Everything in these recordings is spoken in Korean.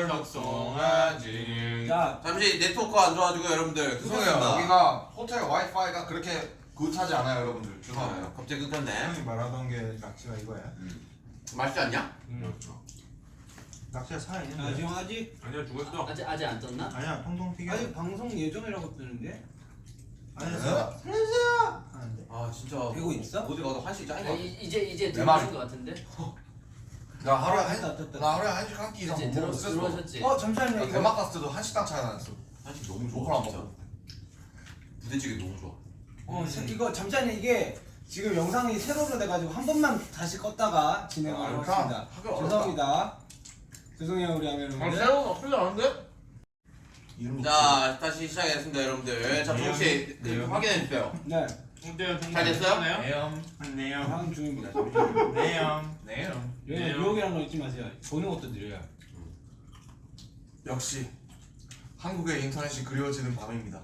덕송하지. 자, 잠시 네트워크 안 좋아가지고 여러분들 죄송해요. 죄송합니다. 여기가 호텔 와이파이가 그렇게 굿하지 않아요, 여러분들. 죄송해요. 갑자기 끊겼네. 형이 말하던 게 낙지가 이거야. 맛있지 않냐? 낙지가 살아있는데. 아 지금 아직 아니야, 죽었어. 아직 안 떴나? 아니야, 통통 튀겨. 아직 방송 예정이라고 뜨는데 아니, 네? 살려주세요! 하는데. 아 진짜 되고 있어? 어디 가도 한식 짱인 거 같아. 이제 내 말이. 들어오신 것 같은데? 나 하루에 떴다. 한식 한 끼 이상 이제 못 먹었어. 들어오셨지? 잠시만요. 대막 갔을 때도 한식당 찾아다녔어. 한식 너무 로컬 좋아 안 진짜. 먹어. 부대찌개 너무 좋아. 이거 잠시만요. 이게 지금 영상이 세로로 돼가지고 한 번만 다시 껐다가 진행하도록 하겠습니다. 죄송합니다. 죄송해요 우리 여러분들. 새로운 어플이 아는데? 자 다시 시작하겠습니다 여러분들. 자 조금씩 확인해 주세요. 네, 잘 됐어요? 네요. 상황 중입니다. 네요. 여기 유혹이라는 거 잊지 마세요. 보는 것도 느려요. 역시 한국의 인터넷이 그리워지는 밤입니다.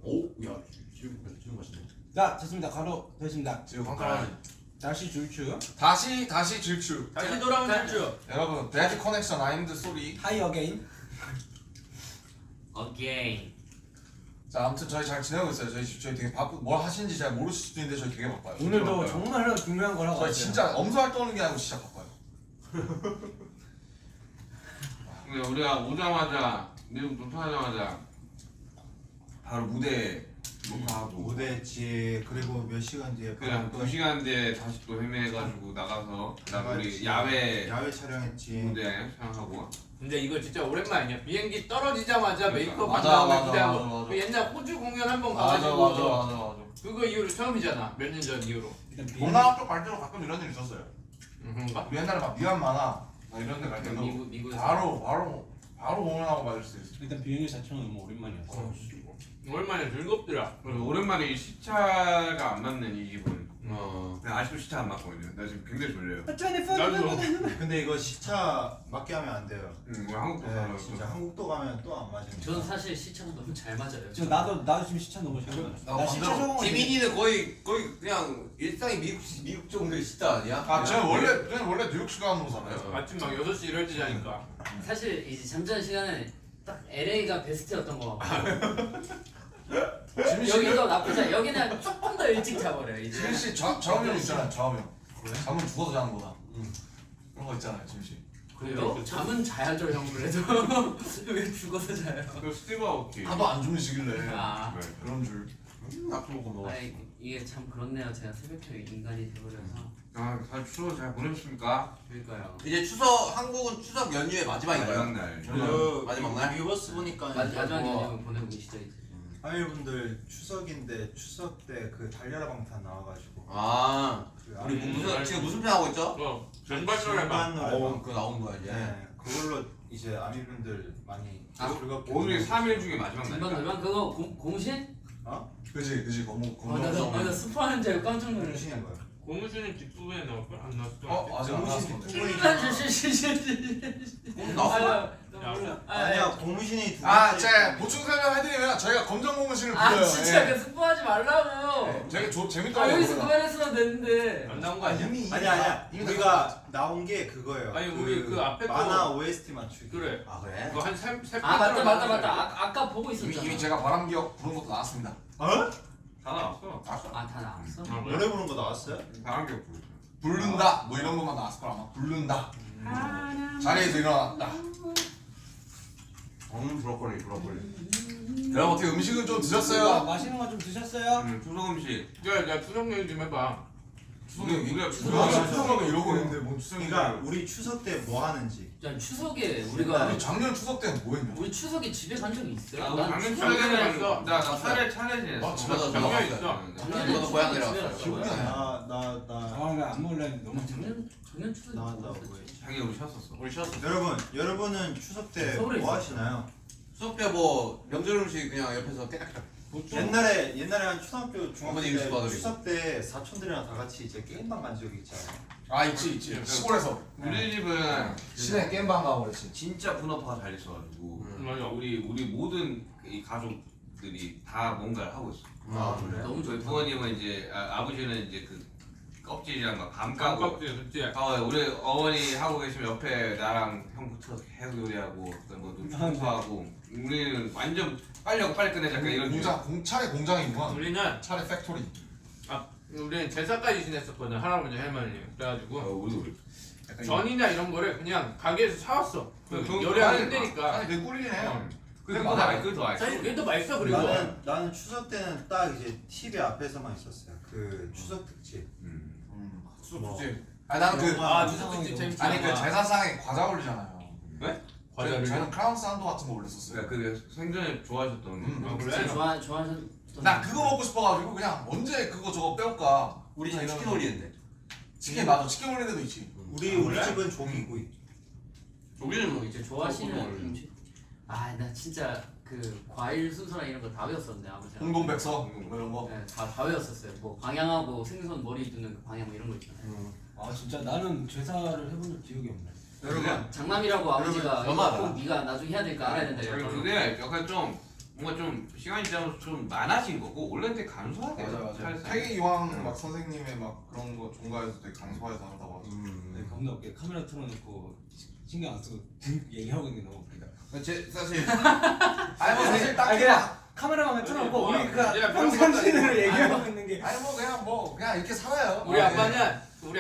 오, 야 지금 맛있네. 자, 됐습니다. 가로 됐습니다. 지금 황가라니. 다시 줄추. 다시 질주. 다시 돌아온 질주. 여러분, 배지 커넥션 아임드 소리. 하이 어게인. 어게인. 자, 아무튼 저희 잘 지내고 있어요. 저희 되게 뭘 하시는지 잘 모르실 수도 있는데 저희 되게 바빠요. 오늘도 정말로 중요한 걸 하고 저희 왔어요. 진짜 엄살 떠는 게 아니고 진짜 바빠요. 우리가 오자마자 미국 도착하자마자 바로 무대 녹화하고 무대 뒤에 그리고 몇 시간 뒤에 그냥 2시간 뒤에 다시 또 헤매가지고 나가서 그다음 우리 야외 야외 촬영했지. 무대 촬영하고 근데 이거 진짜 오랜만이야. 비행기 떨어지자마자 메이크업 한 맞아, 다음에 맞아, 기대한 맞아, 거. 맞아. 그 옛날 호주 공연 한 번 맞아. 가가지고 그거 이후로 처음이잖아. 몇 년 전 이후로. 일단 동남아 쪽 갈 때도 가끔 이런 일 있었어요. 그런가? 우리 옛날에 막 미얀마나 막 이런 데 갈 때도 미국에서. 바로 공연하고 맞을 수 있어. 일단 비행기 자체는 너무 오랜만이었어. 오랜만에 즐겁더라. 그리고 오랜만에 이 시차가 안 맞는 이 기분. 어. 나 아직도 시차 안 맞거든요. 나 지금 굉장히 졸려요. 근데 이거 시차 맞게 하면 안 돼요. 우리 한국도 네, 살아요. 진짜 한국도 가면 또 안 맞으니까. 저는 사실 시차가 너무 잘 맞아요. 지금 나도 지금 시차 너무 싫어. 나 시차 적응. 지민이는 거의 그냥 일상이 미국 정도의 시대 아니야? 아, 저는 원래 뉴욕 시간으로 살아요. 아침 막 6시 이럴 때 자니까. 사실 이제 잠자는 시간은 딱 LA가 베스트였던 거 같고 여기도 나쁘지 않아. 여기는 조금 더 일찍 자버려요 이제. 지민 씨 좌우명 있잖아요. 좌우명. 잠은 죽어서 자는 거다. 그런 거 있잖아요, 지민 씨. 그래요? 잠은 자야죠 형 그래도. 왜 죽어서 자요? 그 스티브 아오키. 하도 안 주무시길래 아. 네. 그런 줄. 약속 먹고 먹어. 아니 이게 참 그렇네요. 제가 새벽형 인간이 되버려서. 잘 추워 잘 보내셨습니까? 그러니까요. 이제 한국은 추석 연휴의 마지막인가요? 마지막 날. 마지막 날? 유버스 보니까 마지막 여행을 보내고 계시죠 이제. 아이분들 추석인데 추석 때 그 달려라 방탄 나와가지고 아 그 우리 아미- 지금 무슨 편 하고 있죠? 전발전을 중반 노래방. 그거 나온 거야 이제. 네, 그걸로 이제 아미분들 많이 즐겁게 오늘이 3일 중에 마지막 중간 날이다. 놀면 그거 공신? 그지 맞아 스포하는 줄 알고 깜짝 놀랐어. 공신인 거예요. 고무신은 뒷부분에 나올 걸? 안 나왔어? 아직 안 나왔어. 나왔어? 아니야 고무신이 두 아, 번째. 제가 보충 설명해드리면 저희가 검정 고무신을 불러요. 아 진짜 예. 그 스포하지 말라고. 되게 아 재밌더라고요. 여기서 그거가. 그만했으면 됐는데. 안 나온 거 아니야? 아니야 이미 우리가 나온 게 그거예요. 아니, 우리 그 앞에 거- 만화 OST 맞추기. 그래. 아 그래? 그거 한세 아 맞다. 아까 보고 있었잖아. 이미 제가 바람기억 부른 것도 나왔습니다. 어? 다 나왔어. 아 다 나왔어? 노래 부른 거 나왔어요? 바람기억 부르죠. 부른다 뭐 이런 것만 나왔을 거라 아마. 부른다. 자리에서 일어났다. 브로콜리. 여러분 어떻게 음식은 좀 드셨어요? 맛있는 거 좀 드셨어요? 추석 음식. 야 추석 얘기 좀 해봐. 우리가 추석은 이러고 있는데 뭔 그러니까 추석이야? 우리 추석 때 뭐 하는지. 야 추석에 우리가 우리 작년 추석 때는 뭐 했냐? 우리 추석에 집에 간 적이 있어요? 아, 난 작년 추석에 추석에는 있어. 나 차례 지냈어. 집에 가서 작년 먹었어요. 있어. 작년에 너도 고향 추석에 내려갔어요. 집에 기억이 갔어요? 안 나. 아나안 먹을래 했는데 너무 작년 추석에 나 뭐 했었지? 뭐해? 자기 우리 쉬었었어. 우리 쉬었어. 여러분은 추석 때 서울에 뭐 있었어. 하시나요? 수업 때 뭐 명절 음식 그냥 옆에서 깨딱깨딱. 옛날에 한 초등학교 중학교 어머니 음식 때 받으리고. 추석 때 사촌들이랑 다 같이 이제 게임방 간 적이 있잖아요. 아 있지. 시골에서 우리 집은 시내 게임방 가고 그랬지. 진짜 분업화가 잘 있어가지고 맞아. 우리 모든 이 가족들이 다 뭔가를 하고 있어. 아 네. 그래? 너무 저희 좋다. 부모님은 이제 아버지는 이제 그 껍질이랑 막 감 까고. 깜깜지 그치? 우리 어머니 하고 계시면 옆에 나랑 형 붙여서 계속 요리하고 그다음 뭐 청소하고 우리는 완전 빨리 하고 빨리 끝내자 이런 차례 공장이구만. 우리는 차례 팩토리. 우리는 제사까지 지냈었거든 할아버지 할머니. 그래가지고 우리 전이나 이런 거를 그냥 가게에서 사왔어. 그 그 요리하기 힘드니까. 아니 그 꿀이네. 그게 더 맛있어. 그게 더 맛있어. 사실 그게 더 맛있어 그리고. 나는 추석 때는 딱 이제 TV 앞에서만 있었어요. 그 추석 특집. 수수지. 아니 나는 그 추석 특집 재밌지. 아니 그 제사상에 과자 올리잖아요. 네? 과자를. 저는 크라운 산도 같은 거 올렸었어요. 그러니까 그 생전에 좋아하셨던. 아, 그래? 진짜 좋아하셨던. 나 그거 먹고 싶어가지고 그냥 언제 그거 저거 빼올까. 우리 집 치킨 올리는데. 치킨 맞아. 치킨 올리는 데도 있지. 우리 집은 조기구이. 우리는 뭐 이제 좋아하시는 음식. 나 진짜 그 과일 순서랑 이런 거 다 외웠었는데 아버지. 홍동백서 뭐 이런 거. 네, 다 외웠었어요. 뭐 방향하고 생선 머리 두는 그 방향 뭐 이런 거 있잖아요. 아 진짜 나는 제사를 해본 적 기억이 없네. 여러분 장남이라고 아버지가 저마다. 이거 꼭 네가 나중에 해야 될까 알아야 된다. 그게 약간 좀 뭔가 좀 시간이 지나면서 좀 많아진 거고 원래는 되게 간소하게. 맞아. 태기 이왕 막 선생님의 막 그런 거 종가에서 되게 간소하게 한다고 하죠. 네, 겁나 웃겨. 카메라 틀어놓고 신경 안 쓰고 얘기하고 있는 게 너무 웃기다. 사실 아니 뭐 사실 딱 그냥 카메라만 틀어놓고 뭐, 우리 그 이제 평상시대로 얘기하고 있는 게. 아니 뭐 그냥 이렇게 살아요. 우리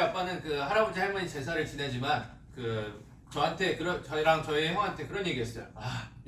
아빠는 그 할아버지 할머니 제사를 지내지만 그 저한테 저희랑 저희 형한테 그런 얘기했어요.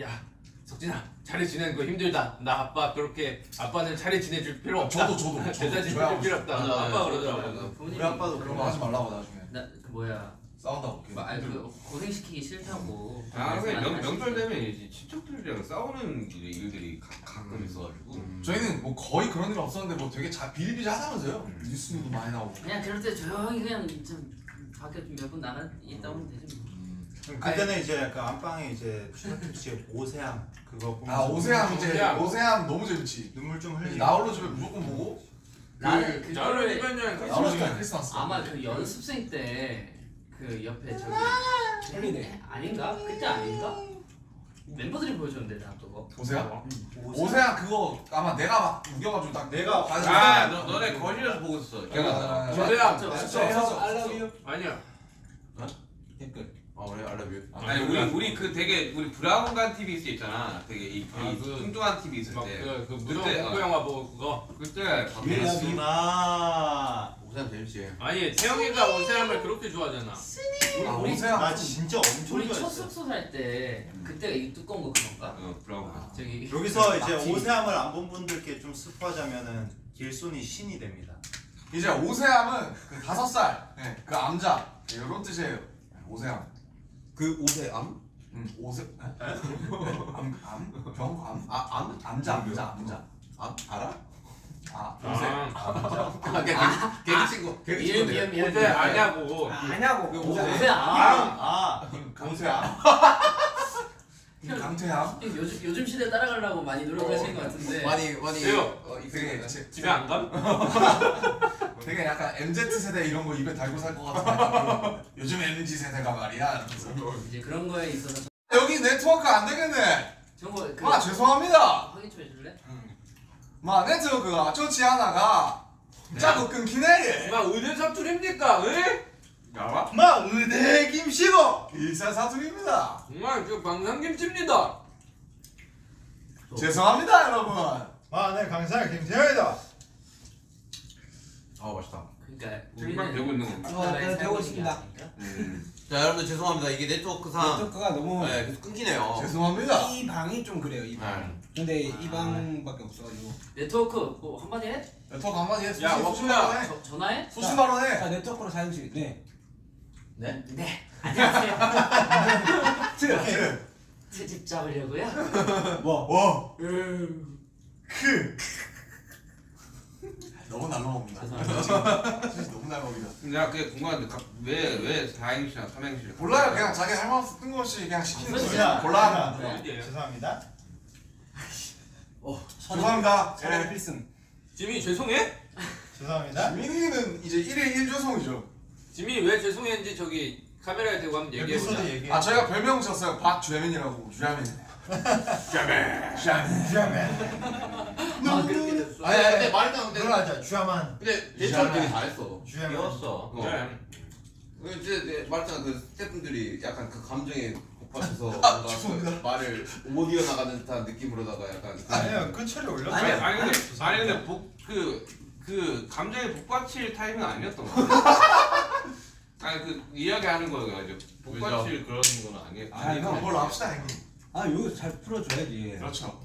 야 석진아 차례 지내는 거 힘들다. 나 아빠 그렇게 아빠는 차례 지내줄 필요 없다. 저도 제사 지내줄 필요 없다. 맞아, 아빠 맞아. 그러더라고. 부모님 우리 아빠도 그런 거 하지 말라고 나중에 나그 뭐야 싸운다고. 그 고생시키기 싫다고. 명절 되면 이제 친척들이랑 싸우는 일들이 가끔 있어가지고. 저희는 뭐 거의 그런 일 없었는데 뭐 되게 비일비재하다면서요. 뉴스도 많이 나오고. 그냥 그럴 때 조용히 그냥 좀 밖에 좀 몇 분 나가 있다 오면 되지 뭐. 그때는 이제 약간 안방에 이제 추석 특집 오세암 그거 보면서 아 오세암 이제 오세암. 오세암 너무 재밌지. 눈물 좀 흘리고. 나홀로 집에 무조건 보고. 나는 저를 그거를 이번에 나홀로 집에 크리스마스. 아마 그 연습생 때 그 옆에 저기 홀리네. 아닌가? 그때 아닌가? 멤버들이 보여줬는데 나 그거. 오세암? 오세암 그거 아마 내가 막 우겨가지고 딱 내가 너네 거실에서 보고 있었어. 기억나? 저래야. I love you. 아니야. 댓글. 그래 알라뷰. 아니 우리 그 되게 우리 브라운관 TV 있잖아. 되게 이 그 뚱뚱한 TV 있을 때. 막그 무서운 그때, 공포 영화 보고 그거. 그때 누나. 오세암 재밌지. 아니 태영이가 오세암을 그렇게 좋아하잖아. 우리 오세암. 나 진짜 엄청 우리 첫 좋아했어. 숙소 살 때 그때가 이 두꺼운 거 그건가? 브라운관. 저기 여기서 이제 막지. 오세암을 안 본 분들께 좀 스포하자면은 길손이 신이 됩니다. 이제 오세암은 그 5살 그 암자 이런 뜻이에요. 오세암. 그 오세암? 오세 병암 암자. 알아? 오세 걔 친구. 미안 오세 아냐고. 아냐고. 오세 강태암. 강태암. 요즘 시대 따라가려고 많이 노력하시는 것 같은데. 많이 왜요? 되게 집에 안 감? 되게 약간 MZ 세대 이런 거 입에 달고 살 것 같은 요즘 MZ 세대가 말이야. 이러면서. 이제 그런 거에 있어서 여기 네트워크 안 되겠네. 저거 그 죄송합니다. 확인 좀 해줄래? 네트워크가 좋지 않아가 자꾸 끊기네. 막 의대 사투리입니까? 에? 알아? 마 의대 김씨고. 일사사투리입니다. 정말 저 광산김치입니다. 죄송합니다 여러분. 네 강사 김재현이다. 맛있다. 그러니까 생방 되고 있는 거. 되고 있습니다. 자 여러분들 죄송합니다. 이게 네트워크상 네트워크가 너무 계속 끊기네요. 죄송합니다. 이 방이 좀 그래요. 이 방. 근데 이 방밖에 없어가지고. 네트워크 뭐 한마디 해? 네트워크 한마디 해. 야, 수신 워크야. 발언해. 전화해? 수신 발언해. 자 네트워크로 자연스레. 네. 네? 네. 안녕하세요. 트. 트집 잡으려고요? 워. 너무 날라옵니다. 진짜 너무 날라옵니다. 내가 그게 궁금한데 왜 4행시나 3행시를 몰라요. 그냥 자기 할 만한 뜬금없이 그냥 시키는 진짜. 거예요. 골라. 네. 죄송합니다. 죄송합니다. 선의 필승. 지민이 죄송해? 죄송합니다. 민희는 이제 1일 1조성이죠. 지민이 왜 죄송했는지 저기 카메라에 대고 한번 얘기해보자. 에피소드 얘기. 저희가 별명 지었어요. 박죄민이라고. 죄민. 아 그렇게 됐어. 아니 근데 말했잖아. 근데 그러자 주야만. 예찬 되게 잘했어. 주야만. 귀여웠어. 이제 말했잖아. 그 스태프분들이 약간 그 감정에 복받쳐서 뭔가 그 말을 못 이어나가는 듯한 느낌으로다가 약간 아니요 끝처리 올렸어. 아니 근데 그 감정에 복받칠 타입은 아니었던 거 같아. 아니 그 이야기하는 거가 이제 복받칠 그런 건 아니에요. 아, 이거 그걸로 합시다 형님. 아 이거 잘 풀어줘야지. 그렇죠.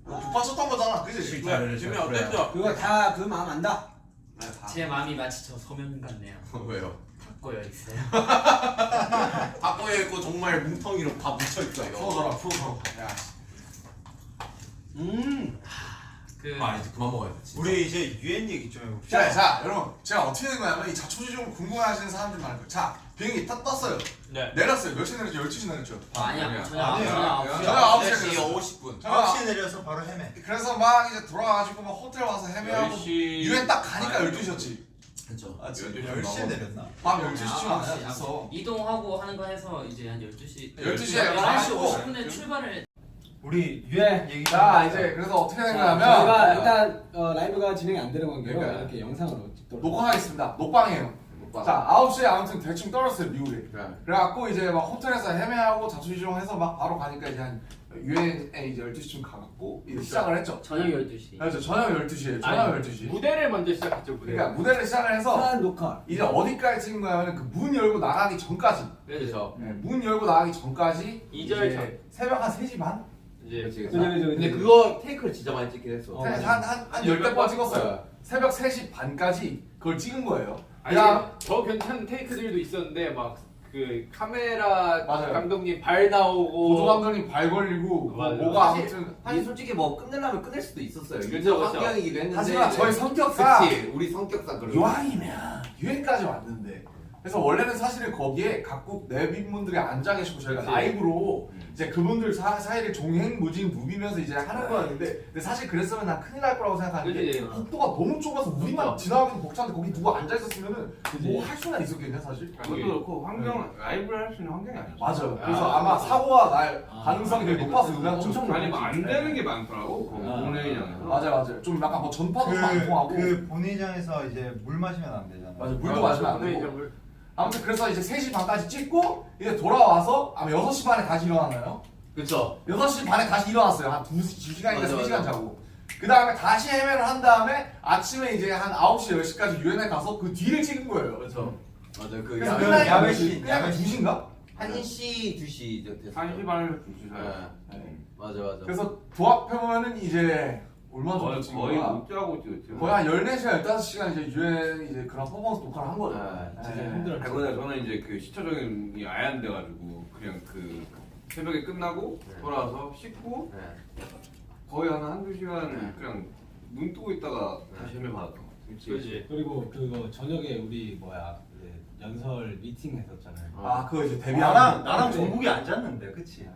북받쳤던 거잖아, 그지? 지금 어땠어? 그거 다 그 마음 안다. 제 마음이 마치 저 소면 같네요. 왜요? 바꿔여 있어요. 바꿔여 있고 정말 뭉텅이로 다 묻혀 있어요. 풀어줘라, 풀어줘. 야, 그 이제 그만 먹어야 돼. 우리 이제 유엔 얘기 좀 해봅시다. 자, 여러분, 제가 어떻게 된 거냐면 이 자초지종을 궁금해하시는 사람들 많을 거예요. 자, 비행기 딱 떴어요. 네. 내렸어요. 몇 시에 내렸죠? 12시 내렸죠. 아니야 전혀 아니에요. 저녁 9시에 4시 내렸어요. 50분. 9시에 내려서 바로 헤매. 그래서 막 이제 돌아와가지고 막 호텔 와서 헤매하고 10시 유엔 딱 가니까 12시였지. 그렇죠. 아, 10시에 내렸나? 밤 12시쯤 아, 아니었어. 이동하고 하는 거 해서 이제 한 12시 12시에 11시 가고 50분에 출발을 우리 유엔 얘기 좀 자, 해보자. 이제 그래서 어떻게 된 저희가 거냐면 일단 라이브가 진행이 안 되는 관계로 그러니까. 이렇게 영상으로 찍도록. 녹화하겠습니다. 녹방이에요. 자, 9시에 아무튼 대충 떨었어요, 미국에. 그래갖고 이제 막 호텔에서 헤매하고 자초지종해서 막 바로 가니까 이제 한 유엔에 이제 12시쯤 가갖고 이제 시작을 했죠. 저녁 12시. 그렇죠. 저녁 12시에. 저녁 12시. 무대를 먼저 시작했죠. 그러니까 무대를 시작을 해서 산 녹화. 이제 어디까지 찍은 거냐면 그 문 열고 나가기 전까지. 그래서 네, 문 열고 나가기 전까지 2절 이제 새벽 한 3시 반? 이제 근데 그거 테이크를 진짜 많이 찍긴 했어. 한 열댓 번 찍었어요. 새벽 3시 반까지 그걸 찍은 거예요. 아니 야, 더 괜찮은 테이크들도 있었는데 막 그 카메라 맞아요. 감독님 발 나오고 보조 감독님 발 걸리고 맞아요. 뭐가 사실- 아무튼 사실 솔직히 뭐 끝내려면 끝낼 수도 있었어요. 그쵸, 그죠? 그쵸. 환경이기도 했는데. 하지만 저희 성격상 그치. 우리 성격상 그런. 이왕이면 유엔까지 왔는데 그래서 원래는 사실은 거기에 각국 내빈분들이 앉아 계시고 저희가 그치. 라이브로 이제 그분들 사이를 종횡무진 누비면서 이제 하는 거였는데 근데 사실 그랬으면 난 큰일 날 거라고 생각하는데 그치. 복도가 너무 좁아서 우리만 지나가기도 벅찬데 거기 누가 앉아 있었으면은 그치. 뭐 할 수나 있었겠냐 사실. 그것도 그렇고 환경 라이브를 할 수 있는 환경이 아니었어. 맞아요. 그래서 아마 사고가 날 가능성이 되게 높아서 은하죠. 엄청 아니 뭐안 되는 게 많더라고. 아. 본회의장에서. 맞아요. 좀 약간 뭐 전파도 안 통하고. 그 본회의장에서 이제 물 마시면 안 되잖아. 맞아, 물도 마시면 안 되고. 되고. 아무튼 그래서 이제 3시 반까지 찍고 이제 돌아와서 아마 6시 반에 다시 일어났나요? 그쵸. 6시 반에 다시 일어났어요. 한 2시간인가 맞아, 3시간 맞아. 자고. 그 다음에 다시 헤매를 한 다음에 아침에 이제 한 9시, 10시까지 유엔에 가서 그 뒤를 찍은 거예요. 그렇죠. 맞아요. 그 그래서 야외- 끝나니까 야외시, 끝나니까 야외시. 2시인가? 1시, 2시 됐어요. 1시 반에 2시 네. 맞아. 그래서 도합해보면은 이제 얼마 정도 찍은 거의 거야? 못 자고 찍었지. 거의 한 14시간, 15시간 이제 유엔 이제 그런 퍼포먼스 녹화를 한 거예요. 네, 진짜 네. 힘들었죠. 그러다 저는 이제 그 시초적인이 아예 안 돼가지고 그냥 그 새벽에 끝나고 네. 돌아와서 씻고 네. 거의 한 한두 시간 네. 그냥 눈 뜨고 있다가 다시 헤매 받았던 거 같아. 그렇지. 그리고 그거 저녁에 우리 이제 연설 미팅 했었잖아요. 아, 그거 이제 데뷔하는 나랑 네. 정국이 안 잤는데, 그치?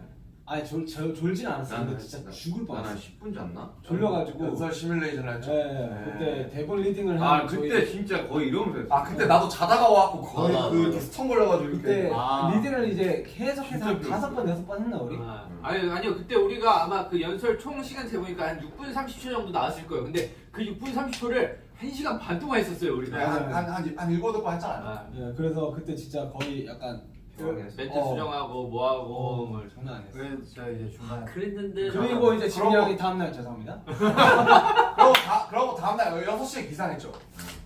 아니 졸진 않았어요. 근데 진짜 죽을 난한 뻔했어. 10분 잤나? 졸려가지고. 연설 시뮬레이션을 했죠. 네, 그때 대본 리딩을 아 한 그때 저희- 진짜 거의 이러면서 했어. 아, 그때 나도 자다가 와갖고 거의 맞아, 그 맞아. 이렇게 스턴 걸려가지고 이렇게. 그때 아. 리딩을 이제 계속해서 한 진짜 5번 6번 했나 우리? 아니요 그때 우리가 아마 그 연설 총 시간 세보니까 한 6분 30초 정도 나왔을 거예요. 근데 그 6분 30초를 1시간 반 동안 했었어요 네, 우리가. 한 7번 했잖아요. 아, 네, 그래서 그때 진짜 거의 약간 멘트 어. 수정하고 뭐하고 뭘. 장난 아니었어. 그래서 제가 이제 중간에 그랬는데 그리고 이제 지민 그러고- 형이 다음날 죄송합니다. 그러고 다음날 6시에 기상했죠.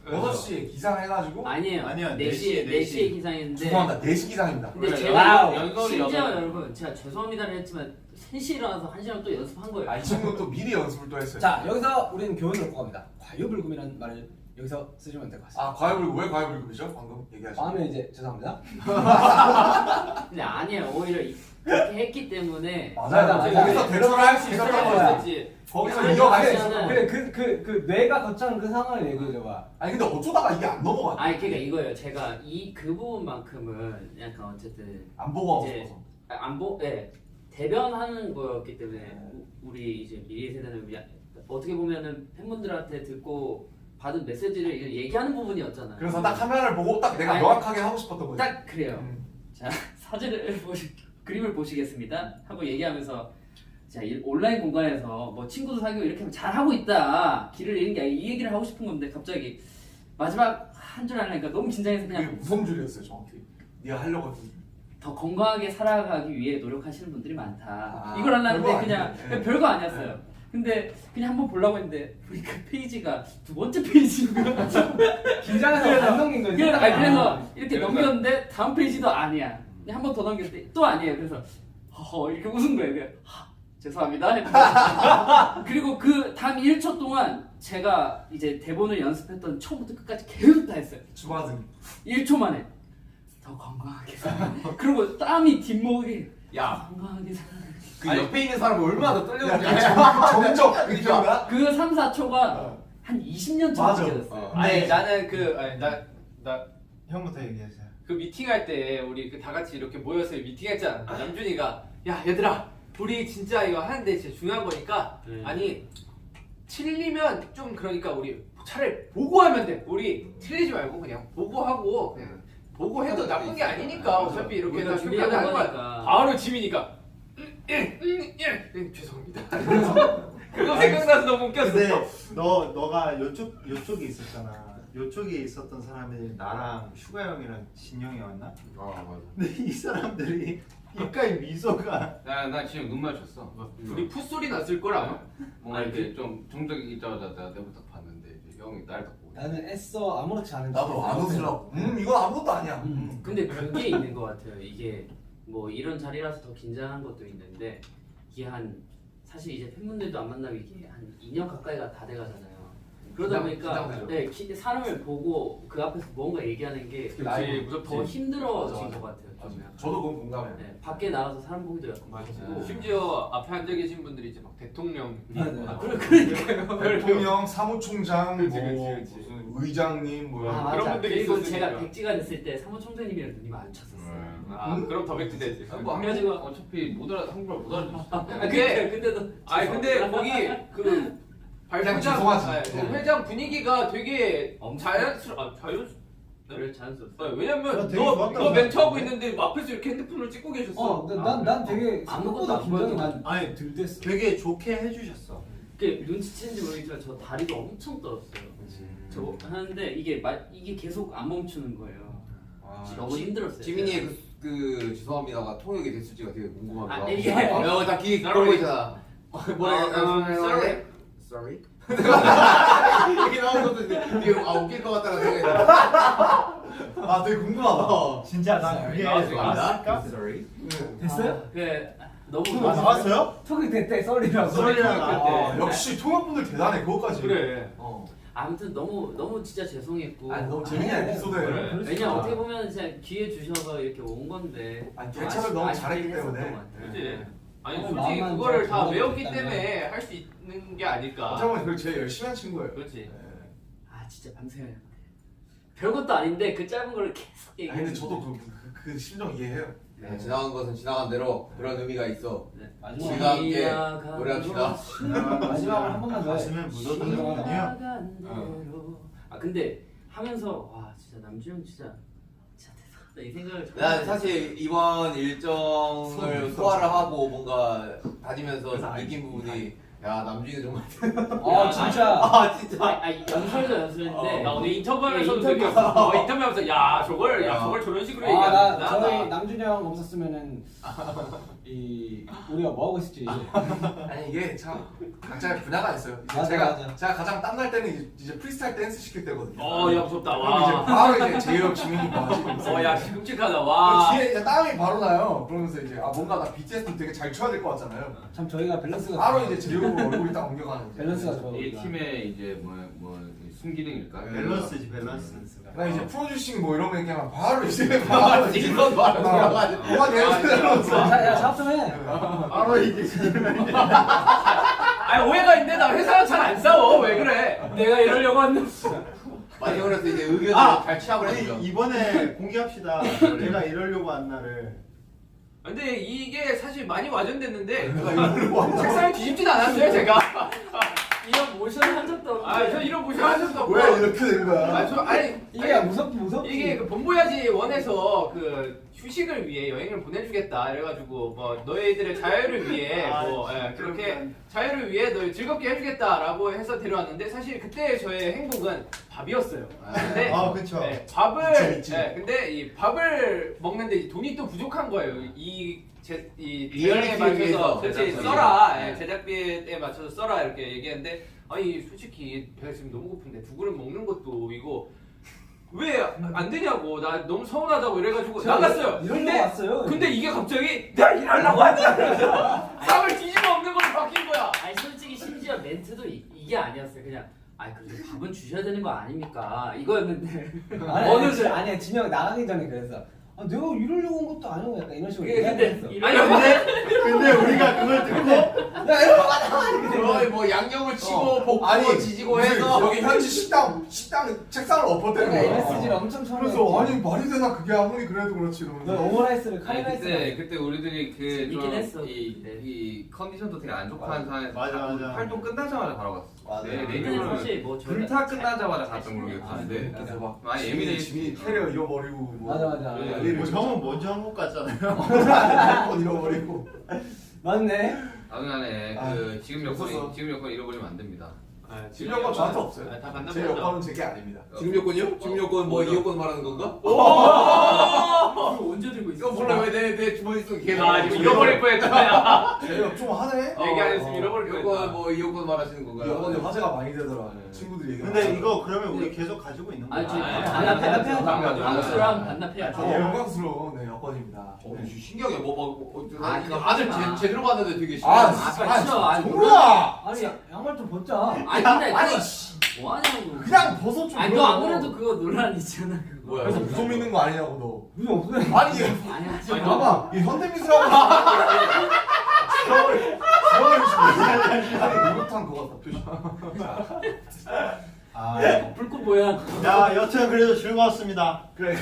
6시에 기상해가지고. 아니에요. 아니요, 4시에 4시에 기상했는데 죄송합니다. 4시 기상입니다. 근데 그래, 제가 연설이 심지어 여덟- 여러분 제가 죄송합니다를 했지만 3시에 일어나서 1시간 또 연습한 거예요. 아, 이 친구는 또 미리 연습을 또 했어요. 자 여기서 우리는 교훈을 얻고 갑니다. 과유불급이라는 말을 여기서 쓰시면 될 것 같습니다. 아, 과유불급. 왜 과유불급이죠? 방금 얘기하신. 다음에 이제 죄송합니다. 근데 아니에요. 오히려 그렇게 했기 때문에 맞아요. 맞아요. 거기서 대처를 할 수 있었던 그런 거야. 있었지. 거기서 아니, 이어갈 수 아니, 있었던 아니. 거야. 그래 그 뇌가 거쳐한 그 상황을 얘기해줘봐. 아니 근데 어쩌다가 이게 안 넘어가. 아니 그러니까 이거예요. 제가 그 부분만큼은 약간 어쨌든 안 보고 하고 이제 싶어서. 대변하는 거였기 때문에 우리 이제 미래 세대는 어떻게 보면은 팬분들한테 듣고 받은 메시지를 얘기하는 부분이었잖아요. 그래서 딱 화면을 보고 딱 내가 아니, 명확하게 하고 싶었던 거지. 딱 그래요. 음. 자 사진을 그림을 보시겠습니다 하고 얘기하면서 자, 온라인 공간에서 뭐 친구도 사귀고 이렇게 하면 잘하고 있다. 길을 잃는 게 아니라 이 얘기를 하고 싶은 건데 갑자기 마지막 한 줄 하려니까 너무 긴장해서 그게 그냥 무슨 줄이었어요 정확히. 네가 하려고 했던 줄. 더 건강하게 살아가기 위해 노력하시는 분들이 많다. 아, 이걸 하려는데 별거 그냥 아니네. 네. 별거 아니었어요. 근데 그냥 한번 보려고 했는데 우리 그 페이지가 두 번째 페이지인 거야. 긴장해서 안 넘긴 거지. 그래서 이렇게 그러니까. 넘겼는데 다음 페이지도 아니야. 한 번 더 넘겼는데 또 아니에요. 그래서 허허 이렇게 웃은 거예요. 그냥, 죄송합니다. 했는데 그리고 그 다음 1초 동안 제가 이제 대본을 연습했던 처음부터 끝까지 계속 다 했어요. 주마등. 1초 만에 더 건강하게 살아. 그리고 땀이 뒷목이 야, 건강하게 살아. 그 옆에 있는 사람이 얼마나 더 떨렸는지. 정적 그니까. 그 3, 4초가 한 20년 전 맞아. 느껴졌어요. 아니 나는 나 형부터 얘기하세요. 그 미팅할 때 우리 그 다 같이 이렇게 모여서 미팅했잖아. 남준이가 야 얘들아 우리 진짜 이거 하는데 진짜 중요한 거니까 아니 틀리면 좀 그러니까 우리 차라리 보고 하면 돼. 우리 틀리지 말고 그냥 보고 하고 그냥 보고 해도 나쁜 게 아니니까 어차피 이렇게 다 우리가 준비하는 준비하는 거야. 거니까. 바로 지민이가 죄송합니다. 그거 생각나서 너무 웃겼어. 근데 너가 요쪽에 있었잖아. 요쪽에 있었던 사람이 나랑 슈가 형이랑 진영이 왔나? 아 맞아. 근데 이 사람들이 입가에 미소가 나 지금 눈 맞췄어. 둘이 풋소리 났을 거라. 뭔가 이렇게 좀 정적이 있자마자 내가 내부터 봤는데 이제 형이 날 딱 보고. 나는 애써 아무렇지 않은 나도 안 웃으려고. 이건 아무것도 아니야. 근데 그게 있는 것 같아요. 이게 뭐 이런 자리라서 더 긴장한 것도 있는데 이게 사실 이제 팬분들도 안 만나고 이게 한 2년 가까이가 다 돼가잖아요. 그러다 보니까 긴장되죠. 사람을 보고 그 앞에서 뭔가 얘기하는 게 나이 더 힘들어진 맞아, 것 같아요. 맞아. 그러면. 저도 그건 공감해요. 네, 밖에 나가서 사람 보기도 약간 무섭고. 심지어 앞에 앉아 계신 분들이 이제 막 대통령 그러니까요. 대통령, 사무총장, 그치, 뭐 그치, 그치. 무슨 의장님, 뭐 아, 그런 맞아. 분들이 그리고 있었으니까. 제가 백지가 됐을 때 사무총장님이랑 눈이 마주쳤었어요. 아 그럼 더 백지 되지. 뭐 그래가지고- 어차피 한국말 못 알아듣어. 근데도 아니 근데 거기 그 그냥 발표장 죄송하지. 아니, 그 회장 분위기가 되게 자연스러워. 그래 자연스럽어요. 왜냐면 되게 너 좋았다고 멘트하고 있는데 앞에서 이렇게 핸드폰을 찍고 계셨어. 난 되게 아무것도 생각보다 안 긴장이 보여도 많이 덜 됐어. 되게 좋게 해주셨어. 그 눈치챘는지 모르겠지만 저 다리가 엄청 떨었어요. 저 하는데 이게 계속 안 멈추는 거예요. 너무 힘들었어요. 지민이의 그 죄송합니다가 통역이 됐을지가 되게 궁금합니다. 아, 이게- 다 귀에 그러고 있잖아. sorry. Sorry. 이렇게 나온 것도 되게 웃길 것 같다는 생각이 들어. 아 되게 궁금하다. 진짜 나 그게 나왔을까? Sorry. 됐어요? 너무 나왔어요? 톡이 됐대 썰이라고. 썰이라고. 아, 역시 통역분들 대단해 그거까지. 그래. 아무튼 너무 진짜 죄송했고. 아니 너무 재밌는 에피소드예요. 그래. 왜냐 어떻게 보면 진짜 기회 주셔서 이렇게 온 건데. 아니, 좀 대처를 너무 아쉽긴 잘했기 했었던 때문에. 것 같아요. 그지. 아니 어, 솔직히 마음만 그거를 잘 다 외웠기 잡아줬다면. 때문에 할 수 있는 게 아닐까. 어쩌면 그걸 제일 열심히 한 친구예요. 그렇지. 아 진짜 밤새야 돼. 별것도 아닌데 그 짧은 걸 계속 아니 얘기해. 근데 저도 그 심정 이해해요. 네, 지나간 것은 지나간 대로 그런 의미가 있어. 마지막 우리가 함께 노래합시다. 마지막으로 한 번만 더 해. 가시면 묻어두는 거군요. 아 근데 하면서 와 진짜 남주형 진짜 대단하다 이 생각을 난 사실 이번 일정을 소화를 하고 뭔가 다니면서 느낀 부분이 야 남준이 정말 아 진짜. 아 진짜 연설도 연설인데 나 오늘 인터뷰하면서도 네, 인터뷰. 느꼈어. 인터뷰하면서 야 저걸 저런 식으로 나 얘기하는구나. 저희 남준이 형 없었으면은 우리가 뭐 하고 있을지. 아니 이게 참 각자의 분야가 있어요. 이제 맞아, 제가 맞아. 가장 땀날 때는 이제 프리스타일 댄스 시킬 때거든요. 야 무섭다. 그럼 이제 와. 바로 이제 제이홉 지민이 뭐 야 끔찍하다. 와. 뒤에 이제 땀이 바로 나요. 그러면서 이제 뭔가 나 BTS도 되게 잘 춰야 될 것 같잖아요. 참 저희가 밸런스가 바로 이제 제이홉 얼굴이 딱 옮겨가는 거죠. 밸런스가 좋아. 이 팀의 이제 뭐 순기능일까? 밸런스지 밸런스. 나 이제 프로듀싱 뭐 이런 거 얘기하면 바로 이제 바로 이제 이건 바로 들어가지고 뭐가 되는 야 작업 좀 해. 바로 이게 아니 오해가 있는데 나 회사랑 잘 안 싸워. 왜 그래? 내가 이러려고 했는데 많이 그래서 이제 의견을 잘 취합을 했죠. 아니 이번에 공개합시다. 내가 이러려고 한 날을. 근데 이게 사실 많이 와전됐는데 내가 이러려고 한 책상을 뒤집진 않았어요 제가. 이런 모션 한 적도 없는데. 저 이런 모션 한 적도 없고. 왜 이렇게 된 거야? 아니 이게 무섭지. 이게 그 본보야지 원에서 그 휴식을 위해 여행을 보내주겠다 이래가지고 뭐 너희들의 자유를 위해 뭐 그렇게 자유를 위해 너희 즐겁게 해주겠다라고 해서 데려왔는데 사실 그때 저의 행복은 밥이었어요. 근데 그쵸. 밥을 근데 이 밥을 먹는데 이 돈이 또 부족한 거예요. 이 리얼에 맞춰서 그렇지 써라 제작비에 맞춰서 써라 이렇게 얘기했는데 아니 솔직히 배가 지금 너무 고픈데 두 그릇 먹는 것도 이거 왜 안 되냐고 나 너무 서운하다고 이래가지고 나갔어요. 이런 거 왔어요. 근데 이게 갑자기 내가 일하려고 하지 쌈을 뒤집어 먹는 걸로 바뀐 거야. 아니 솔직히 심지어 멘트도 이게 아니었어요. 그냥 아니 그래도 밥은 주셔야 되는 거 아닙니까? 이거였는데 아니야 진영 나가기 전에 그래서 내가 이러려고 온 것도 아니고 약간 이런 식으로 근데 얘기했어. 근데 우리가 그걸 듣고 야 이러고 가자 이렇게 된 거야. 거의 뭐 양념을 치고 볶고 아니, 지지고 무슨 해서 여기 현지 식당 책상을 엎었다는 내가 거야. MSG를 엄청 처음에 그래서 아니 말이 되나 그게 아무리 그래도 그렇지 너 이러면서. 오므라이스를 아니, 카레라이스 그때 우리들이 재밌긴 했어. 이 컨디션도 되게 안 좋고 한 상황에서 맞아. 활동 끝나자마자 바로 갔어. 맞아. 네, 근데 내년은 사실 뭐 저희가 불타 끝나자마자 갔던 걸로 기억하는데 그래서 막 많이 지민이 예민해. 캐리어 잃어버리고 뭐. 맞아. 난리를 쳤죠. 형은 먼저 한국 갔잖아요. 핸드폰 잃어버리고. 맞네. 나중에 아, 그 지금 없었어. 여권 잃어버리면 안 됩니다. 지금 여권 저한테 없어요. 다 제 반납했죠. 여권은 제게 아닙니다. 지금 요건이요? 지금 요건 뭐 이 요건 말하는 건가? 이거 언제 들고 있어? 이거 몰라 왜 내 주머니 속에 계속 지금 잃어버릴 뻔했잖아. 좀 하네. 얘기 안 했으면 잃어버릴 요건 뻔했다. 뭐 이 요건 말하시는 건가요? 여권에 화제가 많이 되더라. 친구들이 얘기. 근데 이거 그러면 우리 계속 가지고 있는 거야. 아니 저희 반납해야죠. 방수랑 반납해야죠. 영광스러운 영권입니다. 신기하게 그거 아들 하지 마. 제대로 봤는데 되게 아, 신기하네. 진짜 아니 정우야. 아니 양말 좀 벗자. 아니 근데 아니, 뭐 하냐고. 그냥 벗어 좀. 아니 너 아무래도 그거 논란 있잖아 그거. 뭐야? 그래서 무좀 있는 거 아니냐고 무슨 없어요. 너. 아니 아니 하지 아니 마. 봐봐 이 현대미술하고 아니 목욕탕 그거 같다 표정. 불꽃 뭐야? 야 여튼 그래도 즐거웠습니다. 그래.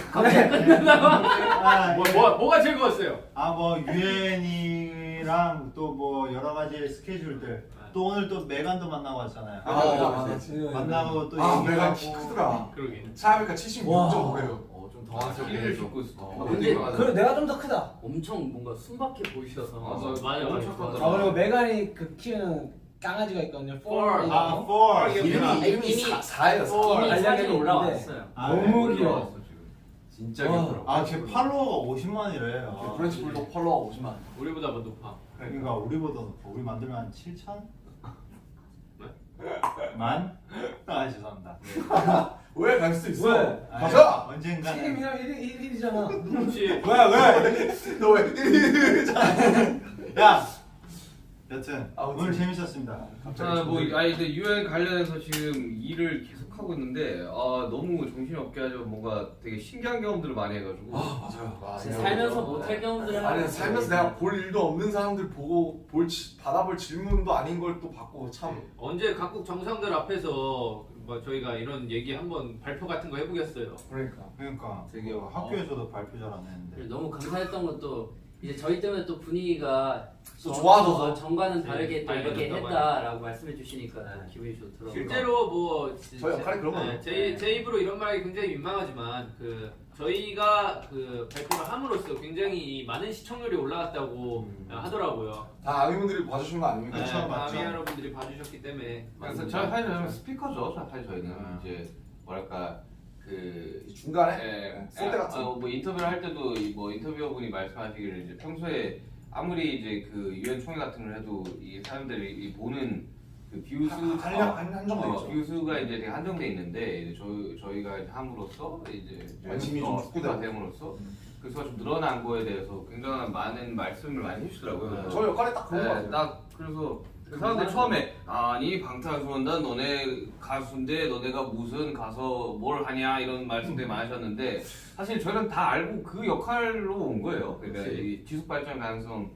뭐가 즐거웠어요? 뭐 유엔이랑 또 뭐 여러 가지 스케줄들. 또 오늘 또 메간도 만나고 왔잖아요. 맞아. 만나고 또 내가 얘기하고. 키 크더라. 그러게. 차이가 76.5예요. 좀 당황스럽게 키를 해서. 줬고 있어. 근데 그래 내가 좀 더 크다. 엄청 뭔가 순박해 보이셔서. 맞아. 그리고 메간이 그 키우는 강아지가 있거든요. Four. four. 이름이 4예요. 이미 사진이 알려져 올라왔어요. 너무 귀여워. 진짜 귀엽더라. 걔 팔로워가 50만이래. 프렌치 불독 펄러가 50만. 우리보다 더 높아. 그러니까 우리보다 높아. 우리 만들면 한 7천? 만? 죄송합니다. 왜 갈 수 있어? 왜? 가자. 언젠가는. 1이잖아. 그렇지. 왜? 너 왜? 야! 여튼 아무튼. 오늘 재밌었습니다. 근데 유엔 관련해서 지금 일을 계속 하고 있는데 너무 정신이 없게 하죠. 뭔가 되게 신기한 경험들을 많이 해가지고. 맞아요. 살면서 못할 경험들을 아니 하는 살면서 내가 볼 일도 없는 사람들 보고 받아볼 질문도 아닌 걸 또 받고 참. 언제 각국 정상들 앞에서 뭐 저희가 이런 얘기 한번 발표 같은 거 해보겠어요. 그러니까 되게 학교에서도 발표 잘 안 했는데. 그리고 너무 감사했던 것도 이제 저희 때문에 또 분위기가 또 좋아져서. 전과는 다르게 또 이렇게 밝아졌다고 했다라고 말씀해 주시니까 또 기분이 좋더라고요. 실제로 뭐 저희 역할이 그런 거예요. 제 입으로 이런 말이 굉장히 민망하지만 그 저희가 그 발표를 함으로써 굉장히 많은 시청률이 올라갔다고 하더라고요. 다 아미분들이 봐주신 거 아닙니까? 네, 그쵸, 맞죠. 아미 여러분들이 봐주셨기 때문에 그래서 저희는 스피커죠. 사실 저희는 이제 뭐랄까 그 중간에 쏠때 같은. 뭐 인터뷰를 할 때도 뭐 인터뷰어분이 말씀하시기를 이제 평소에 아무리 이제 그 유엔 총회 같은 걸 해도 이 사람들이 이 보는 그 뷰수 한정돼 있죠. 뷰수가 이제 되게 한정돼 있는데 이제 저희가 이제 함으로써 이제 관심이 좀 스피커가 됨으로써 그 수가 좀 늘어난 거에 대해서 굉장히 많은 말씀을 많이 해주시더라고요. 저 역할이 딱 그런 거 같아요. 딱 그래서 그 사람들 처음에 아니 방탄소년단 너네 가수인데 너네가 무슨 가서 뭘 하냐 이런 말씀들 많이 하셨는데 사실 저희는 다 알고 그 역할로 온 거예요. 그러니까 이 지속 발전 가능성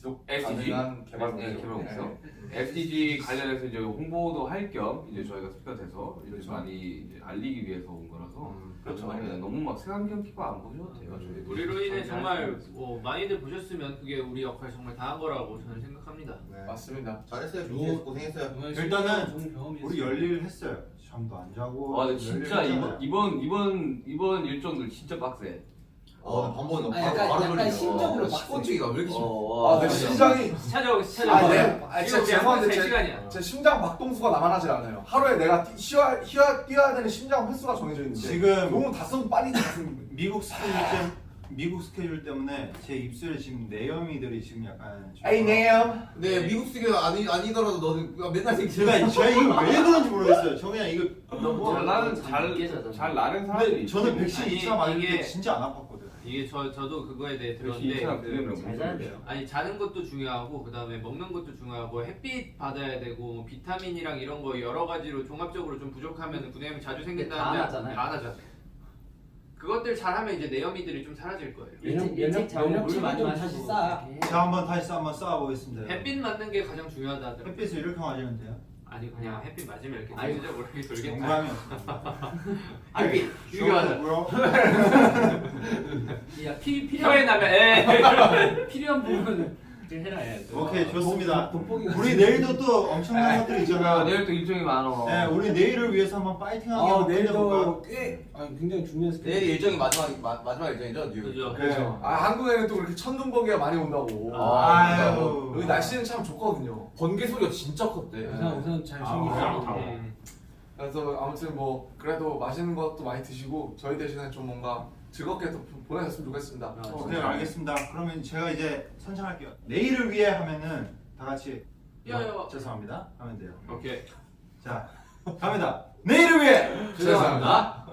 지속 SDG? 가능한 개발 네, 개발 목표. 목표. SDG 관련해서 이제 홍보도 할 겸 이제 저희가 스피커 돼서 이제 많이 이제 알리기 위해서 온 거라서 그렇죠. 네, 너무 막 세상경 키고 안 보셔도 돼요. 저희 우리로 인해 정말 뭐 많이들 보셨으면 그게 우리 역할 정말 다 한 거라고 저는 생각합니다. 네. 맞습니다. 잘했어요. 빈지에서 고생했어요. 일단은 우리 열일 했어요. 잠도 안 자고. 와, 근데 진짜 열일했잖아요. 이번 일정들 진짜 빡세. 밥 먹는 거 아, 약간 심적으로 빡세. 식곤증이가 왜 이렇게 아, 내 심장이 찾아오고 아, 네. 아, 진짜 죄송한데 제 시간이야. 제 심장 박동수가 나만하질 않아요. 하루에 내가 뛰어야 되는 심장 횟수가 정해져 있는데 지금 너무 다성 빨리 가슴. 미국 스케줄 때문에 제 입술에 지금 내염이들이 지금 약간 좀- 에이 네요. 네, 미국 스기가 아니더라도 너는 그냥 맨날 제가 제가 이거 왜 그런지 모르겠어요. 저 그냥 이거 잘 나는 늦게 자잖아. 잘 나는 근데 사람들이 저는 백신 아니, 2차 맞을 이게- 때 진짜 안 아팠거든. 이게 저도 그거에 대해 백신 들었는데 2차 잘 자야 돼요. 아니 자는 것도 중요하고 그 다음에 먹는 것도 중요하고 햇빛 받아야 되고 뭐 비타민이랑 이런 거 여러 가지로 종합적으로 좀 부족하면 분해염이 자주 생긴다면 다 나잖아요. 다 나잖아요. 그것들 잘하면 이제 내염이들이 좀 사라질 거예요. 일찍 자고 물 많이 마시고 싸. 자 한번 다시 한번 쌓아보겠습니다. 햇빛 맞는 게 가장 중요하다 하더라고요. 햇빛을 이렇게 맞으면 돼요? 아니 그냥 햇빛 맞으면 이렇게 아이고. 전체적으로 이렇게 돌겠다. 농담이었습니다. 아니 이게 맞아. 뭐요? 야 혀에 필요한 나면 에. 필요한 부분은 해라 해. 오케이 좋습니다. 돋보기 우리 내일도 또 엄청난 것들이 야, 있잖아. 내일 또 일정이 많어. 네, 우리 내일을 위해서 한번 파이팅하게 한번 끝내볼까? 내일도 꽤 굉장히 중요한 스케줄. 내일 일정이 마지막 일정이죠, 뉴욕. 그죠. 그래요. 아 한국에는 또 그렇게 천둥번개가 많이 온다고. 아유. 여기 날씨는 참 좋거든요. 번개 소리가 진짜 컸대. 우선 잘 그래서 아무튼 뭐 그래도 맛있는 것도 많이 드시고 저희 대신에 좀 뭔가 즐겁게 또 보내셨으면 좋겠습니다. 오케이 알겠습니다. 그러면 제가 이제 선창할게요. 내일을 위해 하면은 다 같이 야야. 죄송합니다 하면 돼요. 오케이. 자 갑니다. 내일을 위해 죄송합니다.